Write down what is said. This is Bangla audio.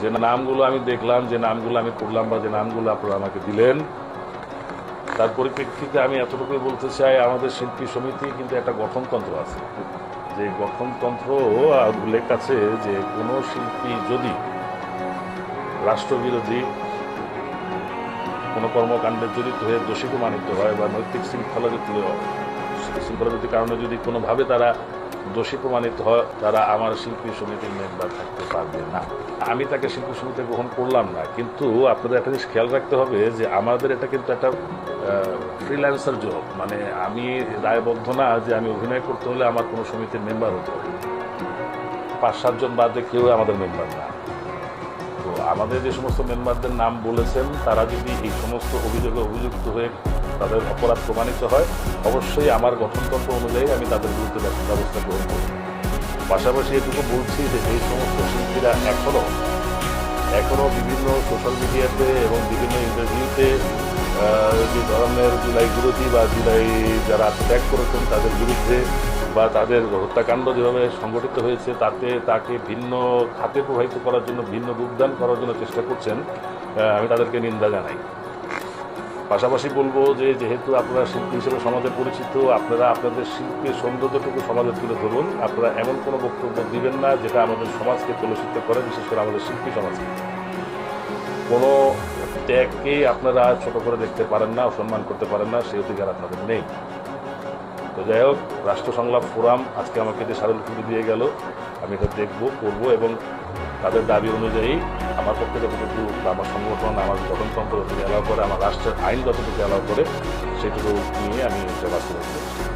যে নামগুলো আমি দেখলাম, যে নামগুলো আমি করলাম বা যে নামগুলো আপনারা আমাকে দিলেন, তার পরিপ্রেক্ষিতে আমি এতটুকুই বলতে চাই, আমাদের শিল্পী সমিতি কিন্তু একটা গঠনতন্ত্র আছে। যে গঠনতন্ত্র উল্লেখ আছে যে কোনো শিল্পী যদি রাষ্ট্রবিরোধী কোনো কর্মকাণ্ডে জড়িত হয়ে দোষী প্রমাণিত হয় বা নৈতিক শৃঙ্খলাজনিত কারণে যদি কোনোভাবে তারা দোষী প্রমাণিত হয়, তারা আমার শিল্পী সমিতির মেম্বার থাকতে পারবে না। আমি তাকে শিল্পী সমিতি গ্রহণ করলাম না, কিন্তু আপনাদের একটা জিনিস খেয়াল রাখতে হবে যে আমাদের এটা কিন্তু একটা ফ্রিল্যান্সার জব, মানে আমি দায়বদ্ধ না যে আমি অভিনয় করতে হলে আমার কোনো সমিতির মেম্বার হতে হবে। 5-7 জন বাদে কেউ আমাদের মেম্বার না। তো আমাদের যে সমস্ত মেম্বারদের নাম বলেছেন, তারা যদি এই সমস্ত অভিযোগে অভিযুক্ত হয়ে তাদের অপরাধ প্রমাণিত হয়, অবশ্যই আমার গঠনতন্ত্র অনুযায়ী আমি তাদের বিরুদ্ধে ব্যবস্থা গ্রহণ করব। পাশাপাশি এটুকু বলছি যে এই সমস্ত শিল্পীরা এখনও বিভিন্ন সোশ্যাল মিডিয়াতে এবং বিভিন্ন ইন্টারভিউতে যে ধরনের জুলাই বিরোধী বা জুলাই যারা ত্যাগ করেছেন তাদের বিরুদ্ধে বা তাদের হত্যাকাণ্ড যেভাবে সংগঠিত হয়েছে তাতে তাকে ভিন্ন খাতে প্রবাহিত করার জন্য, ভিন্ন রূপদান করার জন্য চেষ্টা করছেন, আমি তাদেরকে নিন্দা জানাই। পাশাপাশি বলবো যে যেহেতু আপনারা শিল্পী হিসেবে সমাজে পরিচিত, আপনারা আপনাদের শিল্পের সৌন্দর্যটুকু সমাজে তুলে ধরুন। আপনারা এমন কোনো বক্তব্য দিবেন না যেটা আমাদের সমাজকে কলুষিত করে, বিশেষ করে আমাদের শিল্পী সমাজকে। কোনো ত্যাগকেই আপনারা ছোট করে দেখতে পারেন না, অসম্মান করতে পারেন না, সেই অধিকার আপনাদের নেই। তো যাই হোক, রাষ্ট্র সংলাপ ফোরাম আজকে আমাকে যে স্মারকলিপি দিয়ে গেল, আমি এটা দেখবো, করবো এবং তাদের দাবি অনুযায়ী আমার পক্ষে যতটুকু, আমার সংগঠন, আমার গঠনতন্ত্র যতটুকু অ্যালাউ করে, আমার রাষ্ট্রের আইন যতটুকু অ্যালাউ করে, সেটুকু নিয়ে আমি এটা বাস্তবায়ন করছি।